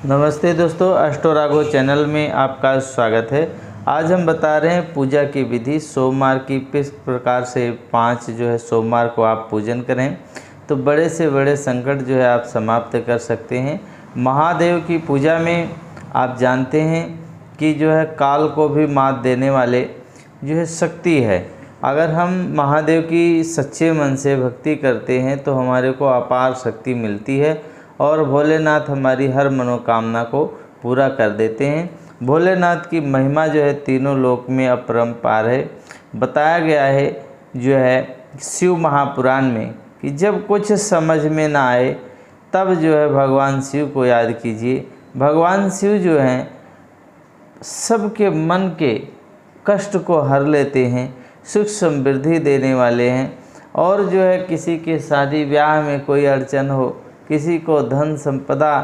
नमस्ते दोस्तों, अष्टोरागो चैनल में आपका स्वागत है। आज हम बता रहे हैं पूजा की विधि। सोमवार की किस प्रकार से 5 सोमवार को आप पूजन करें तो बड़े से बड़े संकट आप समाप्त कर सकते हैं। महादेव की पूजा में आप जानते हैं कि काल को भी मात देने वाले शक्ति है। अगर हम महादेव की सच्चे मन से भक्ति करते हैं तो हमारे को अपार शक्ति मिलती है और भोलेनाथ हमारी हर मनोकामना को पूरा कर देते हैं। भोलेनाथ की महिमा तीनों लोक में अपरंपार है। बताया गया है शिव महापुराण में कि जब कुछ समझ में ना आए तब भगवान शिव को याद कीजिए। भगवान शिव सबके मन के कष्ट को हर लेते हैं, सुख समृद्धि देने वाले हैं। और किसी के शादी ब्याह में कोई अड़चन हो, किसी को धन संपदा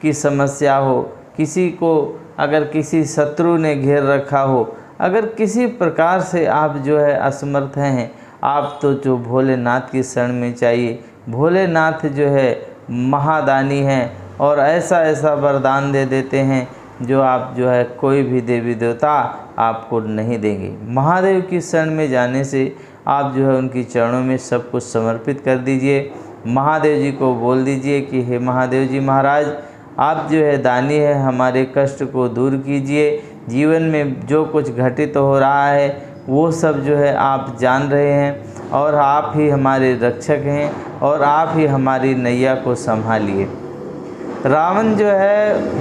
की समस्या हो, किसी को अगर किसी शत्रु ने घेर रखा हो, अगर किसी प्रकार से आप असमर्थ हैं, आप तो जो भोलेनाथ की शरण में चाहिए। भोलेनाथ महादानी हैं और ऐसा ऐसा वरदान दे देते हैं जो आप कोई भी देवी देवता आपको नहीं देंगे। महादेव की शरण में जाने से आप उनकी चरणों में सब कुछ समर्पित कर दीजिए। महादेव जी को बोल दीजिए कि हे महादेव जी महाराज, आप दानी है, हमारे कष्ट को दूर कीजिए। जीवन में जो कुछ घटित हो रहा है वो सब आप जान रहे हैं और आप ही हमारे रक्षक हैं और आप ही हमारी नैया को संभालिए। रावण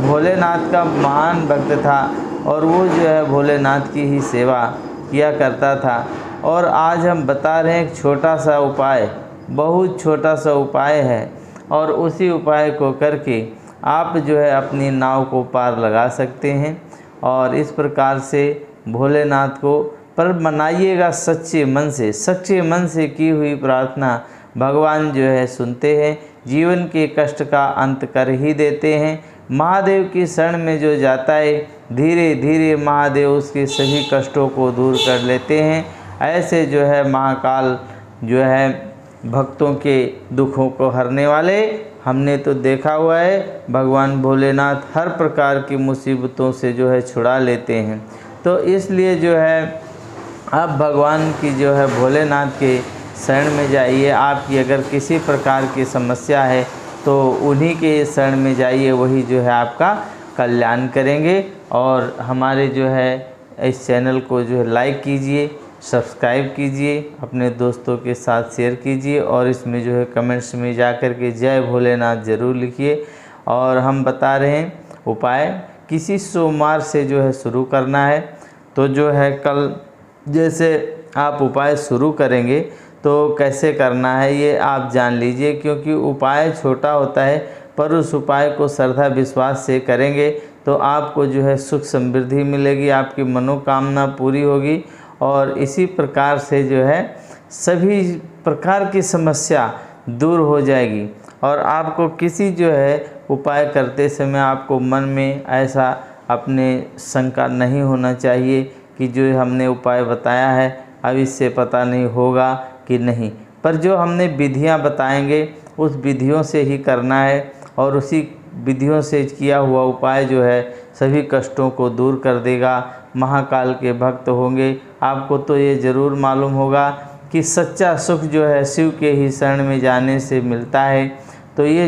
भोलेनाथ का महान भक्त था और वो भोलेनाथ की ही सेवा किया करता था। और आज हम बता रहे हैं एक छोटा सा उपाय, बहुत छोटा सा उपाय है और उसी उपाय को करके आप अपनी नाव को पार लगा सकते हैं। और इस प्रकार से भोलेनाथ को पर मनाइएगा सच्चे मन से। सच्चे मन से की हुई प्रार्थना भगवान सुनते हैं, जीवन के कष्ट का अंत कर ही देते हैं। महादेव की शरण में जो जाता है धीरे धीरे महादेव उसके सभी कष्टों को दूर कर लेते हैं। ऐसे महाकाल भक्तों के दुखों को हरने वाले हमने तो देखा हुआ है। भगवान भोलेनाथ हर प्रकार की मुसीबतों से छुड़ा लेते हैं। तो इसलिए आप भगवान की भोलेनाथ के शरण में जाइए। आपकी अगर किसी प्रकार की समस्या है तो उन्हीं के शरण में जाइए, वही आपका कल्याण करेंगे। और हमारे इस चैनल को लाइक कीजिए, सब्सक्राइब कीजिए, अपने दोस्तों के साथ शेयर कीजिए और इसमें कमेंट्स में जा कर के जय भोलेनाथ ज़रूर लिखिए। और हम बता रहे हैं उपाय किसी सोमवार से शुरू करना है। तो कल जैसे आप उपाय शुरू करेंगे तो कैसे करना है ये आप जान लीजिए, क्योंकि उपाय छोटा होता है पर उस उपाय को श्रद्धा विश्वास से करेंगे तो आपको सुख समृद्धि मिलेगी, आपकी मनोकामना पूरी होगी। और इसी प्रकार से सभी प्रकार की समस्या दूर हो जाएगी। और आपको किसी उपाय करते समय आपको मन में ऐसा अपने शंका नहीं होना चाहिए कि हमने उपाय बताया है अब इससे पता नहीं होगा कि नहीं। पर जो हमने विधियां बताएंगे उस विधियों से ही करना है और उसी विधियों से किया हुआ उपाय सभी कष्टों को दूर कर देगा। महाकाल के भक्त होंगे आपको तो ये ज़रूर मालूम होगा कि सच्चा सुख शिव के ही शरण में जाने से मिलता है। तो ये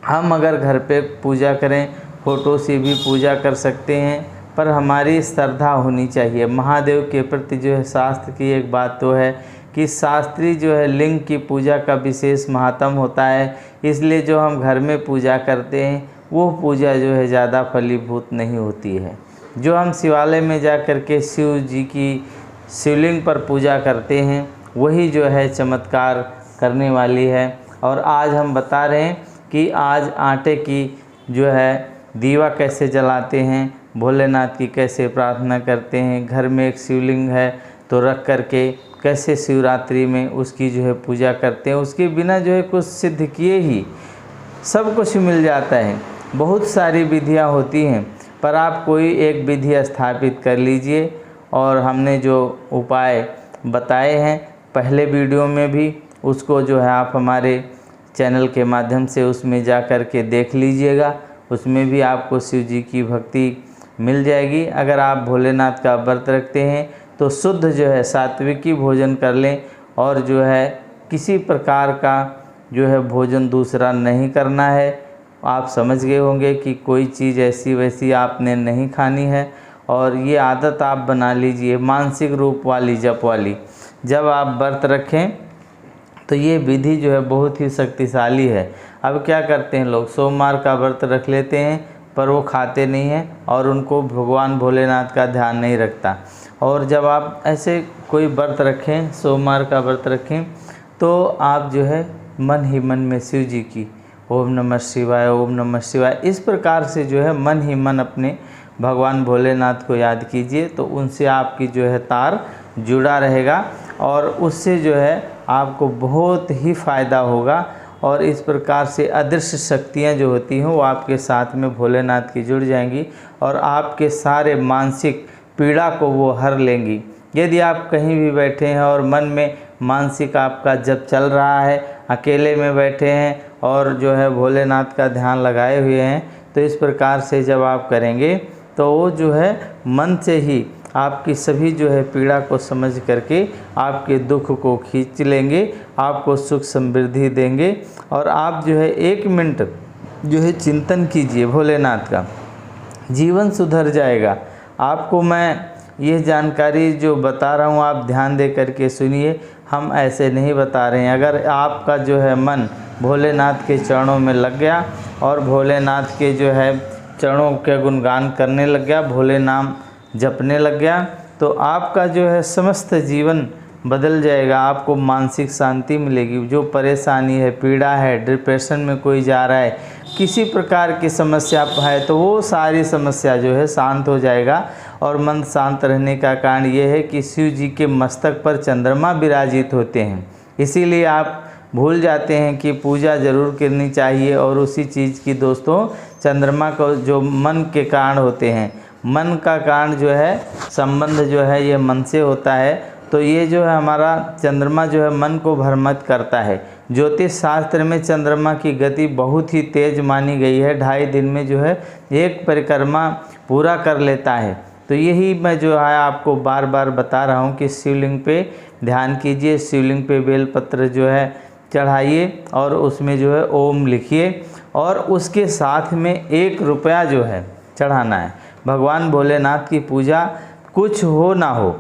हम अगर घर पे पूजा करें, फ़ोटो से भी पूजा कर सकते हैं, पर हमारी श्रद्धा होनी चाहिए महादेव के प्रति। शास्त्र की एक बात तो है कि शास्त्रीय लिंग की पूजा का विशेष महात्म होता है। इसलिए जो हम घर में पूजा करते हैं वो पूजा ज़्यादा फलीभूत नहीं होती है। जो हम शिवालय में जा कर के शिव जी की शिवलिंग पर पूजा करते हैं वही चमत्कार करने वाली है। और आज हम बता रहे हैं कि आज आटे की दीवा कैसे जलाते हैं, भोलेनाथ की कैसे प्रार्थना करते हैं, घर में एक शिवलिंग है तो रख कर के कैसे शिवरात्रि में उसकी पूजा करते हैं। उसके बिना कुछ सिद्ध किए ही सब कुछ मिल जाता है। बहुत सारी विधियां होती हैं पर आप कोई एक विधि स्थापित कर लीजिए। और हमने जो उपाय बताए हैं पहले वीडियो में भी, उसको आप हमारे चैनल के माध्यम से उसमें जा कर के देख लीजिएगा। उसमें भी आपको शिव जी की भक्ति मिल जाएगी। अगर आप भोलेनाथ का व्रत रखते हैं तो शुद्ध जो है सात्विकी भोजन कर लें और जो है किसी प्रकार का जो है भोजन दूसरा नहीं करना है। आप समझ गए होंगे कि कोई चीज़ ऐसी वैसी आपने नहीं खानी है। और ये आदत आप बना लीजिए मानसिक रूप वाली जप वाली। जब आप व्रत रखें तो ये विधि जो है बहुत ही शक्तिशाली है। अब क्या करते हैं लोग, सोमवार का व्रत रख लेते हैं पर वो खाते नहीं हैं और उनको भगवान भोलेनाथ का ध्यान नहीं रखता। और जब आप ऐसे कोई व्रत रखें, सोमवार का व्रत रखें, तो आप जो है मन ही मन में शिव जी की ओम नमः शिवाय, ओम नमः शिवाय, इस प्रकार से जो है मन ही मन अपने भगवान भोलेनाथ को याद कीजिए। तो उनसे आपकी जो है तार जुड़ा रहेगा और उससे जो है आपको बहुत ही फ़ायदा होगा। और इस प्रकार से अदृश्य शक्तियाँ जो होती हैं वो आपके साथ में भोलेनाथ की जुड़ जाएंगी और आपके सारे मानसिक पीड़ा को वो हर लेंगी। यदि आप कहीं भी बैठे हैं और मन में मानसिक आपका जप चल रहा है, अकेले में बैठे हैं और जो है भोलेनाथ का ध्यान लगाए हुए हैं, तो इस प्रकार से जब आप करेंगे तो वो जो है मन से ही आपकी सभी जो है पीड़ा को समझ करके आपके दुख को खींच लेंगे, आपको सुख समृद्धि देंगे। और आप जो है 1 मिनट जो है चिंतन कीजिए भोलेनाथ का, जीवन सुधर जाएगा। आपको मैं ये जानकारी जो बता रहा हूँ आप ध्यान दे करके सुनिए, हम ऐसे नहीं बता रहे हैं। अगर आपका जो है मन भोलेनाथ के चरणों में लग गया और भोलेनाथ के जो है चरणों के गुणगान करने लग गया, भोले नाम जपने लग गया, तो आपका जो है समस्त जीवन बदल जाएगा। आपको मानसिक शांति मिलेगी। जो परेशानी है, पीड़ा है, डिप्रेशन में कोई जा रहा है, किसी प्रकार की समस्या है, तो वो सारी समस्या जो है शांत हो जाएगा। और मन शांत रहने का कारण ये है कि शिव जी के मस्तक पर चंद्रमा विराजित होते हैं। इसीलिए आप भूल जाते हैं कि पूजा ज़रूर करनी चाहिए। और उसी चीज़ की दोस्तों, चंद्रमा को जो मन के कारण होते हैं, मन का कारण जो है संबंध जो है ये मन से होता है। तो ये जो है हमारा चंद्रमा जो है मन को भ्रमित करता है। ज्योतिष शास्त्र में चंद्रमा की गति बहुत ही तेज मानी गई है। 2.5 दिन में जो है एक परिक्रमा पूरा कर लेता है। तो यही मैं जो है आपको बार बार बता रहा हूँ कि शिवलिंग पे ध्यान कीजिए, शिवलिंग पे बेलपत्र जो है चढ़ाइए और उसमें जो है ओम लिखिए और उसके साथ में 1 रुपया जो है चढ़ाना है। भगवान भोलेनाथ की पूजा कुछ हो ना हो,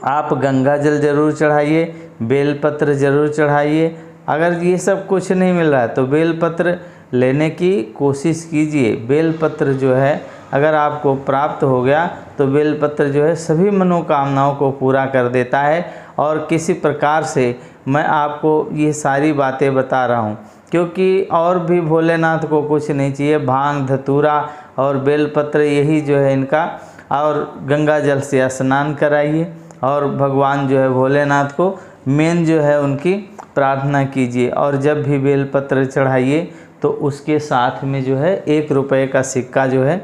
आप गंगा जल ज़रूर चढ़ाइए, बेलपत्र ज़रूर चढ़ाइए। अगर ये सब कुछ नहीं मिल रहा है तो बेलपत्र लेने की कोशिश कीजिए। बेलपत्र जो है अगर आपको प्राप्त हो गया तो बेलपत्र जो है सभी मनोकामनाओं को पूरा कर देता है। और किसी प्रकार से मैं आपको ये सारी बातें बता रहा हूँ क्योंकि और भी भोलेनाथ को कुछ नहीं चाहिए, भांग धतूरा और बेलपत्र यही जो है इनका। और गंगा जल से स्नान कराइए और भगवान जो है भोलेनाथ को मेन जो है उनकी प्रार्थना कीजिए। और जब भी बेलपत्र चढ़ाइए तो उसके साथ में जो है 1 रुपये का सिक्का जो है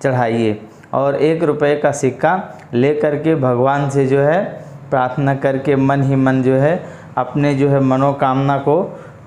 चढ़ाइए और 1 रुपये का सिक्का ले करके भगवान से जो है प्रार्थना करके मन ही मन जो है अपने जो है मनोकामना को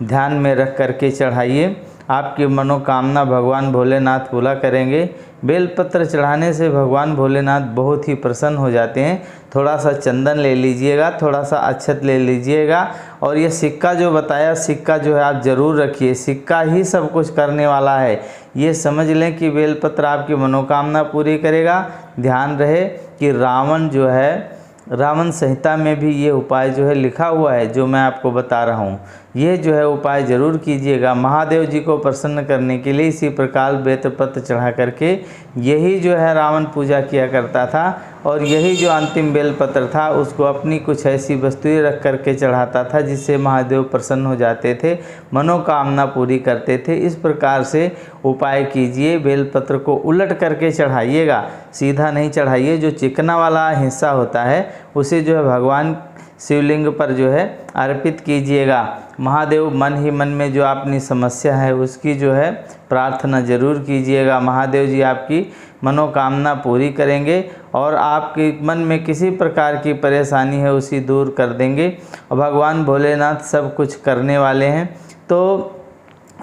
ध्यान में रख करके चढ़ाइए। आपकी मनोकामना भगवान भोलेनाथ पूरा करेंगे। बेलपत्र चढ़ाने से भगवान भोलेनाथ बहुत ही प्रसन्न हो जाते हैं। थोड़ा सा चंदन ले लीजिएगा, थोड़ा सा अक्षत ले लीजिएगा और ये सिक्का जो बताया, सिक्का जो है आप ज़रूर रखिए। सिक्का ही सब कुछ करने वाला है। ये समझ लें कि बेलपत्र आपकी मनोकामना पूरी करेगा। ध्यान रहे कि रावण जो है, रावण संहिता में भी ये उपाय जो है लिखा हुआ है जो मैं आपको बता रहा हूँ। ये जो है उपाय ज़रूर कीजिएगा। महादेव जी को प्रसन्न करने के लिए इसी प्रकार बेलपत्र चढ़ा करके यही जो है रावण पूजा किया करता था। और यही जो अंतिम बेलपत्र था उसको अपनी कुछ ऐसी वस्तुएं रख करके चढ़ाता था जिससे महादेव प्रसन्न हो जाते थे, मनोकामना पूरी करते थे। इस प्रकार से उपाय कीजिए। बेलपत्र को उलट करके चढ़ाइएगा, सीधा नहीं चढ़ाइए। जो चिकना वाला हिस्सा होता है उसे जो है भगवान शिवलिंग पर जो है अर्पित कीजिएगा। महादेव मन ही मन में जो अपनी समस्या है उसकी जो है प्रार्थना ज़रूर कीजिएगा। महादेव जी आपकी मनोकामना पूरी करेंगे और आपके मन में किसी प्रकार की परेशानी है उसी दूर कर देंगे। और भगवान भोलेनाथ सब कुछ करने वाले हैं। तो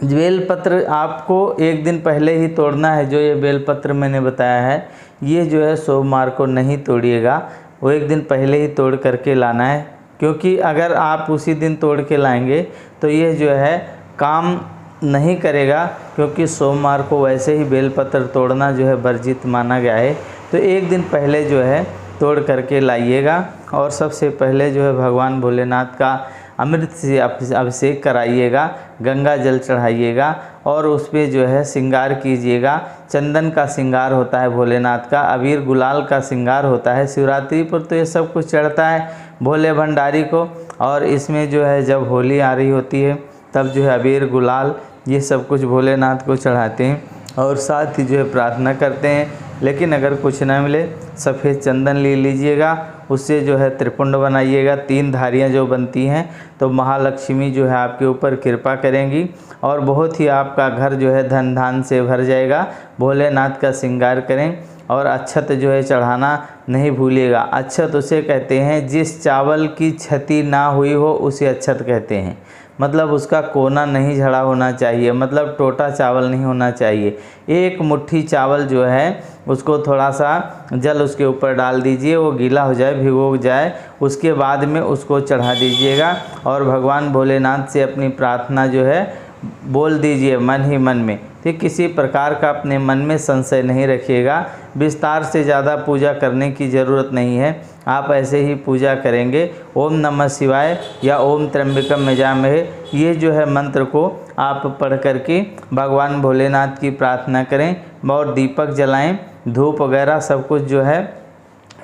बेलपत्र आपको एक दिन पहले ही तोड़ना है। जो ये बेलपत्र मैंने बताया है, ये जो है सोमवार को नहीं तोड़िएगा, वो एक दिन पहले ही तोड़ करके लाना है, क्योंकि अगर आप उसी दिन तोड़ के लाएंगे तो ये जो है काम नहीं करेगा, क्योंकि सोमवार को वैसे ही बेलपत्र तोड़ना जो है वर्जित माना गया है। तो एक दिन पहले जो है तोड़ करके लाइएगा और सबसे पहले जो है भगवान भोलेनाथ का अमृत से अभिषेक कराइएगा, गंगा जल चढ़ाइएगा और उस पर जो है श्रृंगार कीजिएगा। चंदन का श्रृंगार होता है भोलेनाथ का, अबीर गुलाल का श्रृंगार होता है। शिवरात्रि पर तो ये सब कुछ चढ़ता है भोले भंडारी को, और इसमें जो है जब होली आ रही होती है तब जो है अबीर गुलाल ये सब कुछ भोलेनाथ को चढ़ाते हैं और साथ ही जो है प्रार्थना करते हैं। लेकिन अगर कुछ ना मिले, सफ़ेद चंदन ले लीजिएगा, उससे जो है त्रिपुंड बनाइएगा, 3 धारियाँ जो बनती हैं, तो महालक्ष्मी जो है आपके ऊपर कृपा करेंगी और बहुत ही आपका घर जो है धन धान से भर जाएगा। भोलेनाथ का श्रृंगार करें और अक्षत जो है चढ़ाना नहीं भूलिएगा। अक्षत उसे कहते हैं जिस चावल की क्षति ना हुई हो उसे अक्षत कहते हैं, मतलब उसका कोना नहीं झड़ा होना चाहिए, मतलब टोटा चावल नहीं होना चाहिए। एक मुट्ठी चावल जो है उसको थोड़ा सा जल उसके ऊपर डाल दीजिए, वो गीला हो जाए, भिगो जाए, उसके बाद में उसको चढ़ा दीजिएगा और भगवान भोलेनाथ से अपनी प्रार्थना जो है बोल दीजिए मन ही मन में। ठीक, किसी प्रकार का अपने मन में संशय नहीं रखिएगा। विस्तार से ज़्यादा पूजा करने की ज़रूरत नहीं है, आप ऐसे ही पूजा करेंगे। ओम नमः शिवाय या ओम त्र्यंबकम यजामहे, ये जो है मंत्र को आप पढ़ करके भगवान भोलेनाथ की प्रार्थना करें और दीपक जलाएं, धूप वगैरह सब कुछ जो है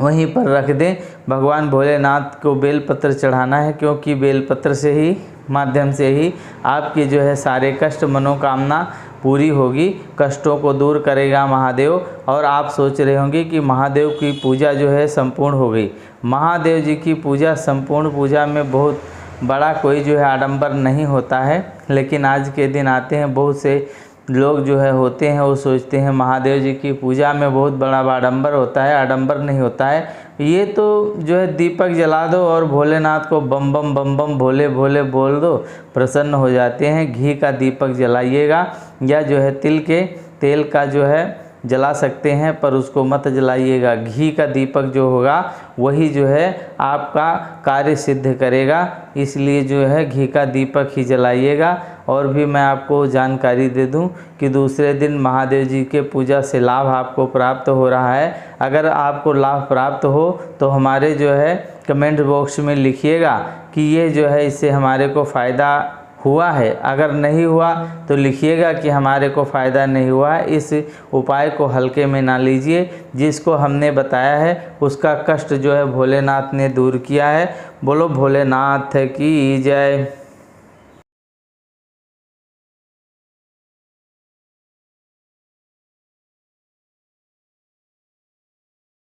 वहीं पर रख दें। भगवान भोलेनाथ को बेलपत्र चढ़ाना है, क्योंकि बेलपत्र से ही माध्यम से ही आपके जो है सारे कष्ट मनोकामना पूरी होगी, कष्टों को दूर करेगा महादेव। और आप सोच रहे होंगे कि महादेव की पूजा जो है संपूर्ण हो गई। महादेव जी की पूजा, संपूर्ण पूजा में बहुत बड़ा कोई जो है आडंबर नहीं होता है, लेकिन आज के दिन आते हैं बहुत से लोग जो है होते हैं, वो सोचते हैं महादेव जी की पूजा में बहुत बड़ा आडंबर होता है। आडंबर नहीं होता है, ये तो जो है दीपक जला दो और भोलेनाथ को बम बम बम बम भोले भोले बोल दो, प्रसन्न हो जाते हैं। घी का दीपक जलाइएगा या जो है तिल के तेल का जो है जला सकते हैं, पर उसको मत जलाइएगा। घी का दीपक जो होगा वही जो है आपका कार्य सिद्ध करेगा, इसलिए जो है घी का दीपक ही जलाइएगा। और भी मैं आपको जानकारी दे दूं कि दूसरे दिन महादेव जी के पूजा से लाभ आपको प्राप्त हो रहा है। अगर आपको लाभ प्राप्त हो तो हमारे जो है कमेंट बॉक्स में लिखिएगा कि ये जो है इससे हमारे को फ़ायदा हुआ है। अगर नहीं हुआ तो लिखिएगा कि हमारे को फ़ायदा नहीं हुआ है। इस उपाय को हल्के में ना लीजिए, जिसको हमने बताया है उसका कष्ट जो है भोलेनाथ ने दूर किया है। बोलो भोलेनाथ की जय।